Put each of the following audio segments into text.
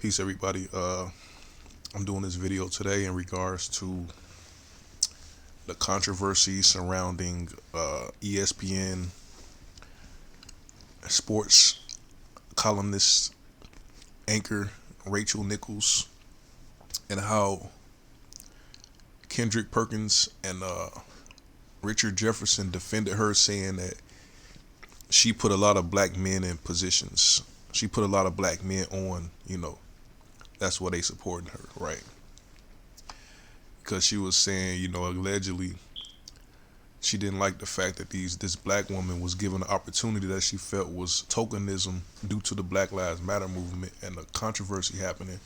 Peace, everybody. I'm doing this video today in regards to the controversy surrounding ESPN sports columnist anchor Rachel Nichols and how Kendrick Perkins and Richard Jefferson defended her, saying that she put a lot of black men in positions. She put a lot of black men on, that's why they supporting her, right? Because she was saying, allegedly she didn't like the fact that this black woman was given an opportunity that she felt was tokenism due to the Black Lives Matter movement and the controversy happening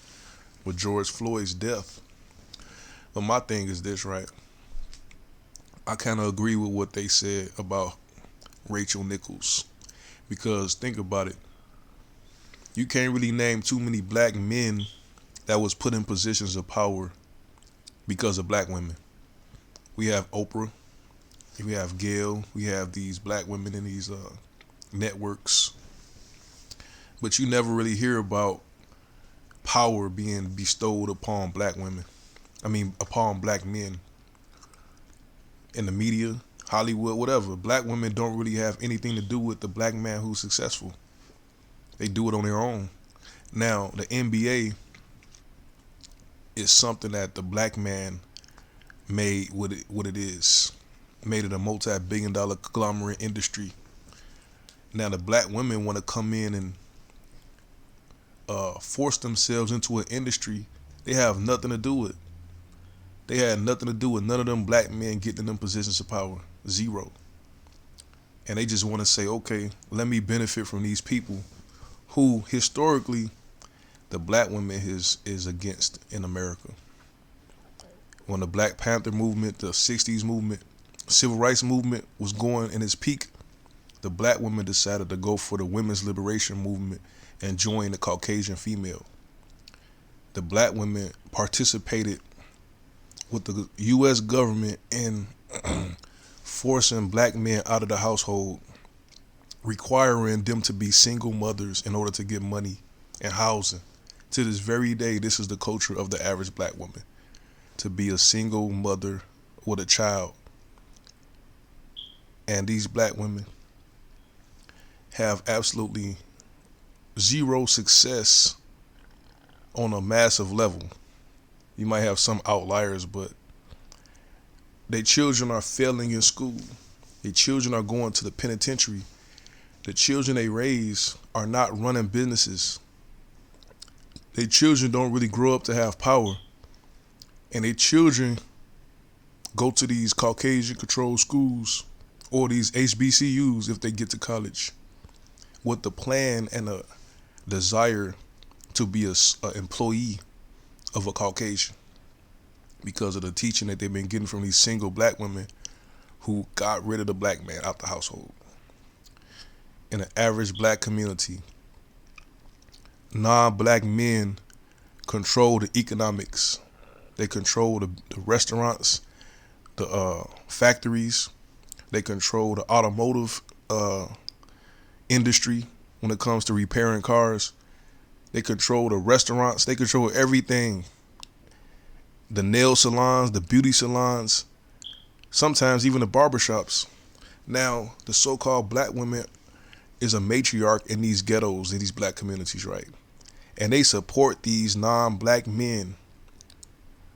with George Floyd's death. But my thing is this, right? I kind of agree with what they said about Rachel Nichols, because think about it. You can't really name too many black men that was put in positions of power because of black women. We have Oprah, we have Gail, we have these black women in these networks, but you never really hear about power being bestowed upon black women. Upon black men in the media, Hollywood, whatever. Black women don't really have anything to do with the black man who's successful. They do it on their own. Now, the NBA is something that the black man made what it is. Made it a multi-billion-dollar conglomerate industry. Now, the black women want to come in and force themselves into an industry they have nothing to do with. They had nothing to do with none of them black men getting in them positions of power. Zero. And they just want to say, okay, let me benefit from these people who historically the black woman is against in America. When the Black Panther movement, the 60s movement, civil rights movement was going in its peak, the black woman decided to go for the women's liberation movement and join the Caucasian female. The black women participated with the U.S. government in forcing black men out of the household, requiring them to be single mothers in order to get money and housing. To this very day, this is the culture of the average black woman, to be a single mother with a child. And these black women have absolutely zero success on a massive level. You might have some outliers, but their children are failing in school. Their children are going to the penitentiary. The children they raise are not running businesses. Their children don't really grow up to have power. And their children go to these Caucasian-controlled schools or these HBCUs if they get to college with the plan and a desire to be an employee of a Caucasian because of the teaching that they've been getting from these single black women who got rid of the black man out the household. In an average black community, non-black men control the economics. They control the restaurants, the factories. They control the automotive industry when it comes to repairing cars. They control the restaurants. They control everything. The nail salons, the beauty salons, sometimes even the barbershops. Now, the so-called black woman is a matriarch in these ghettos, in these black communities, right? And they support these non-black men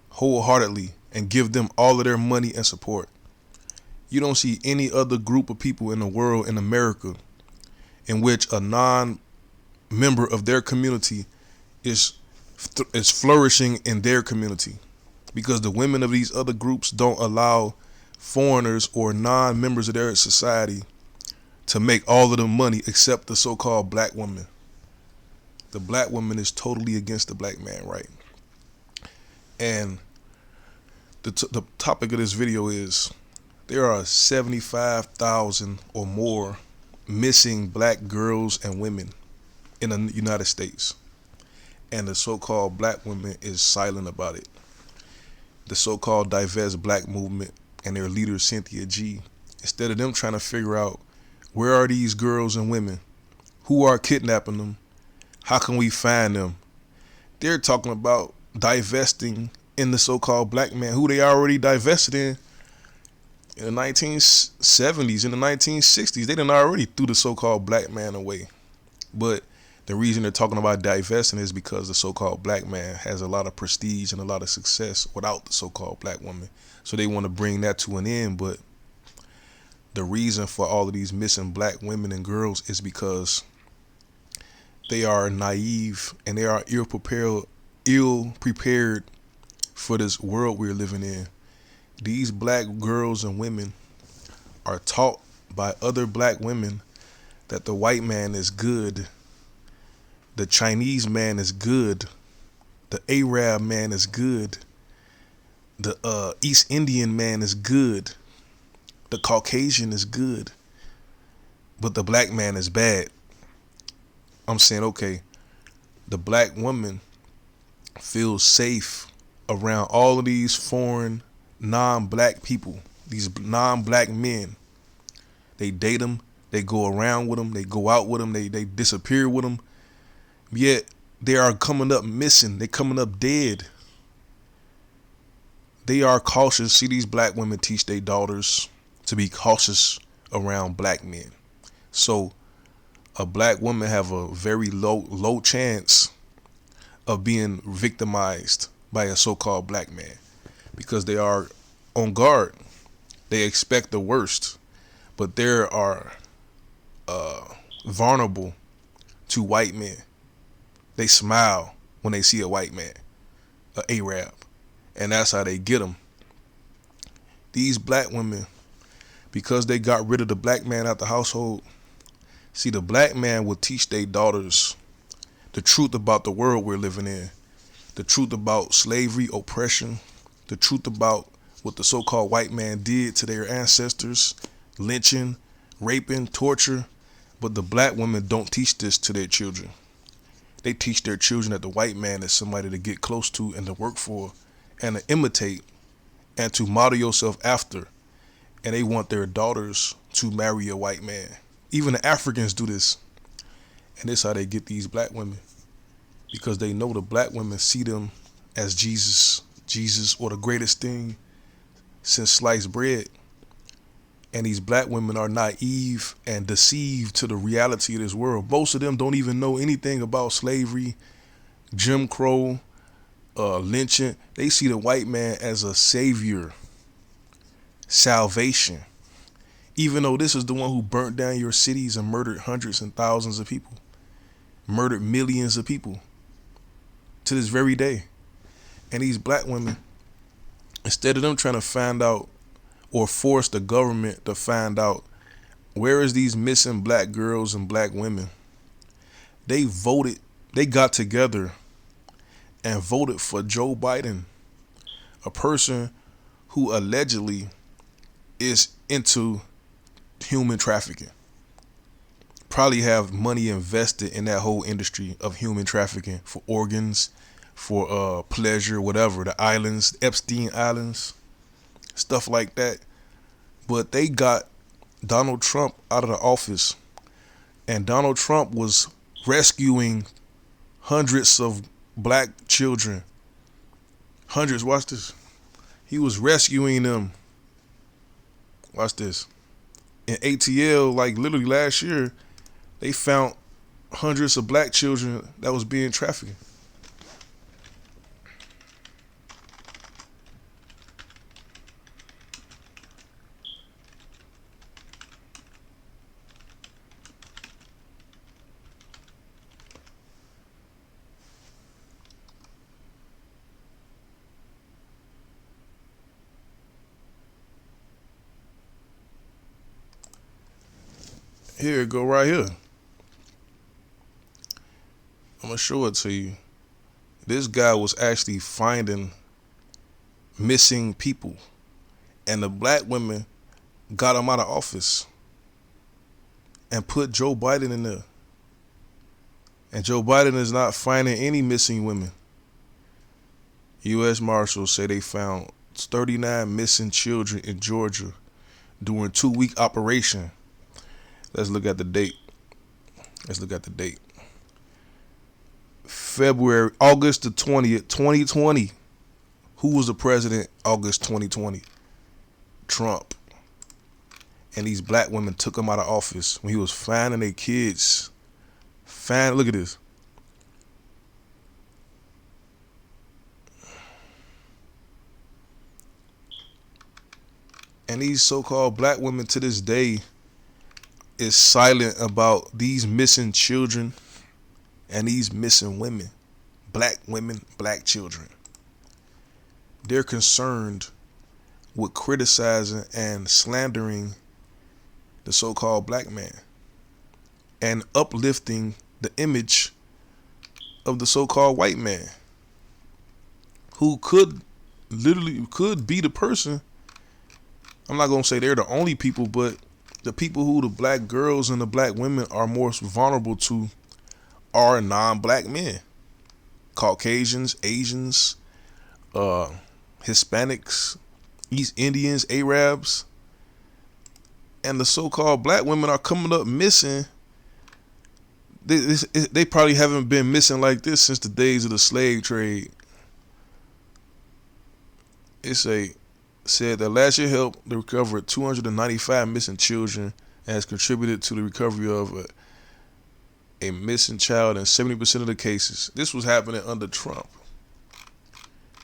wholeheartedly and give them all of their money and support. You don't see any other group of people in the world, in America, in which a non-member of their community is flourishing in their community, because the women of these other groups don't allow foreigners or non-members of their society to make all of the money except the so-called black woman. The black woman is totally against the black man, right? And the topic of this video is there are 75,000 or more missing black girls and women in the United States. And the so-called black woman is silent about it. The so-called divest black movement and their leader, Cynthia G, instead of them trying to figure out where are these girls and women, who are kidnapping them, how can we find them, They're talking about divesting in the so-called black man who they already divested in the 1970s, in the 1960s. They done already threw the so-called black man away. But the reason they're talking about divesting is because the so-called black man has a lot of prestige and a lot of success without the so-called black woman. So they want to bring that to an end. But the reason for all of these missing black women and girls is because they are naive and they are ill prepared for this world we're living in. These black girls and women are taught by other black women that the white man is good, the Chinese man is good, the Arab man is good, the East Indian man is good, the Caucasian is good, but the black man is bad. I'm saying, okay, the black woman feels safe around all of these foreign non-black people, these non-black men. They date them, they go around with them, they go out with them, they disappear with them. Yet they are coming up missing, they coming up dead. They are cautious. See, these black women teach their daughters to be cautious around black men. So a black woman have a very low chance of being victimized by a so-called black man because they are on guard. They expect the worst, but they are vulnerable to white men. They smile when they see a white man, an Arab, and that's how they get them. These black women, because they got rid of the black man out the household, see, the black man will teach their daughters the truth about the world we're living in, the truth about slavery, oppression, the truth about what the so-called white man did to their ancestors, lynching, raping, torture. But the black women don't teach this to their children. They teach their children that the white man is somebody to get close to and to work for and to imitate and to model yourself after. And they want their daughters to marry a white man. Even the Africans do this. And this is how they get these black women. Because they know the black women see them as Jesus, or the greatest thing since sliced bread. And these black women are naive and deceived to the reality of this world. Most of them don't even know anything about slavery, Jim Crow, lynching. They see the white man as a savior, salvation. Even though this is the one who burnt down your cities and murdered hundreds and thousands of people, murdered millions of people to this very day. And these black women, instead of them trying to find out or force the government to find out where is these missing black girls and black women, they got together and voted for Joe Biden, a person who allegedly is into human trafficking. Probably have money invested in that whole industry of human trafficking for organs, for pleasure, whatever, the islands, Epstein Islands, stuff like that. But they got Donald Trump out of the office, and Donald Trump was rescuing hundreds of black children. Hundreds, watch this. He was rescuing them. Watch this. In ATL, like literally last year, they found hundreds of black children that was being trafficked. Here it go right here. I'm gonna show it to you. This guy was actually finding missing people, and the black women got him out of office and put Joe Biden in there. And Joe Biden is not finding any missing women. U.S. Marshals say they found 39 missing children in Georgia during a 2-week operation. Let's look at the date. August the 20th, 2020. Who was the president August 2020? Trump. And these black women took him out of office when he was finding their kids. Look at this. And these so-called black women to this day is silent about these missing children and these missing women. Black women, black children. They're concerned with criticizing and slandering the so-called black man and uplifting the image of the so-called white man who could be the person. I'm not going to say they're the only people, but the people who the black girls and the black women are most vulnerable to are non-black men. Caucasians, Asians, Hispanics, East Indians, Arabs. And the so-called black women are coming up missing. They probably haven't been missing like this since the days of the slave trade. Said that last year helped the recovery of 295 missing children and has contributed to the recovery of a missing child in 70% of the cases. This was happening under Trump.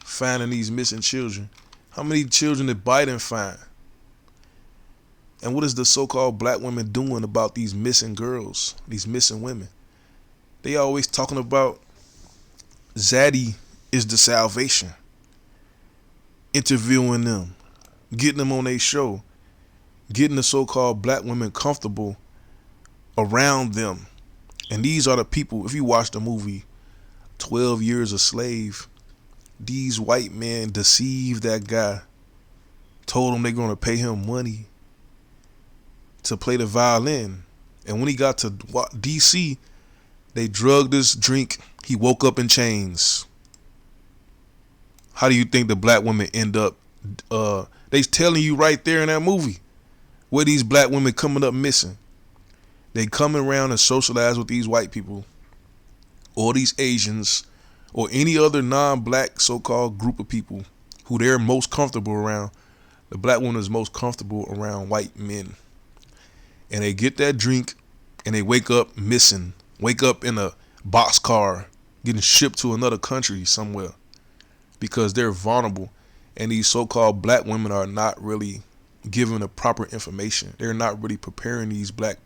Finding these missing children. How many children did Biden find? And what is the so-called black women doing about these missing girls, these missing women? They always talking about Zaddy is the salvation. Interviewing them, getting them on their show, getting the so-called black women comfortable around them. And these are the people, if you watch the movie 12 Years a Slave, these white men deceived that guy, told him they're going to pay him money to play the violin. And when he got to DC, they drugged his drink. He woke up in chains. How do you think the black women end up? They telling you right there in that movie where these black women coming up missing. They coming around and socialize with these white people or these Asians or any other non-black so-called group of people who they're most comfortable around. The black woman is most comfortable around white men. And they get that drink and they wake up missing. Wake up in a boxcar getting shipped to another country somewhere because they're vulnerable. And these so-called black women are not really given the proper information. They're not really preparing these black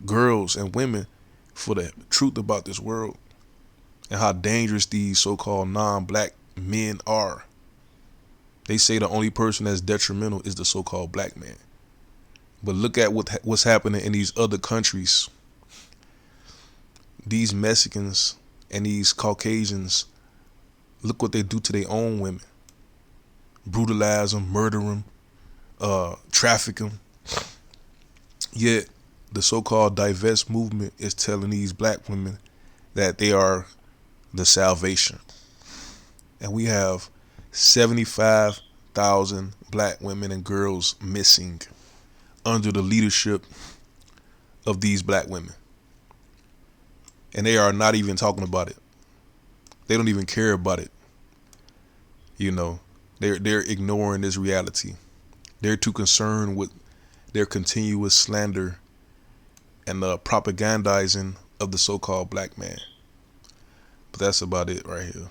girls and women for the truth about this world and how dangerous these so-called non-black men are. They say the only person that's detrimental is the so-called black man. But look at what's happening in these other countries. These Mexicans and these Caucasians, look what they do to their own women. Brutalize them, murder them, traffic them. Yet the so-called divest movement is telling these black women that they are the salvation. And we have 75,000 black women and girls missing under the leadership of these black women. And they are not even talking about it. They don't even care about it. You know, they're ignoring this reality. They're too concerned with their continuous slander and the propagandizing of the so-called black man. But that's about it right here.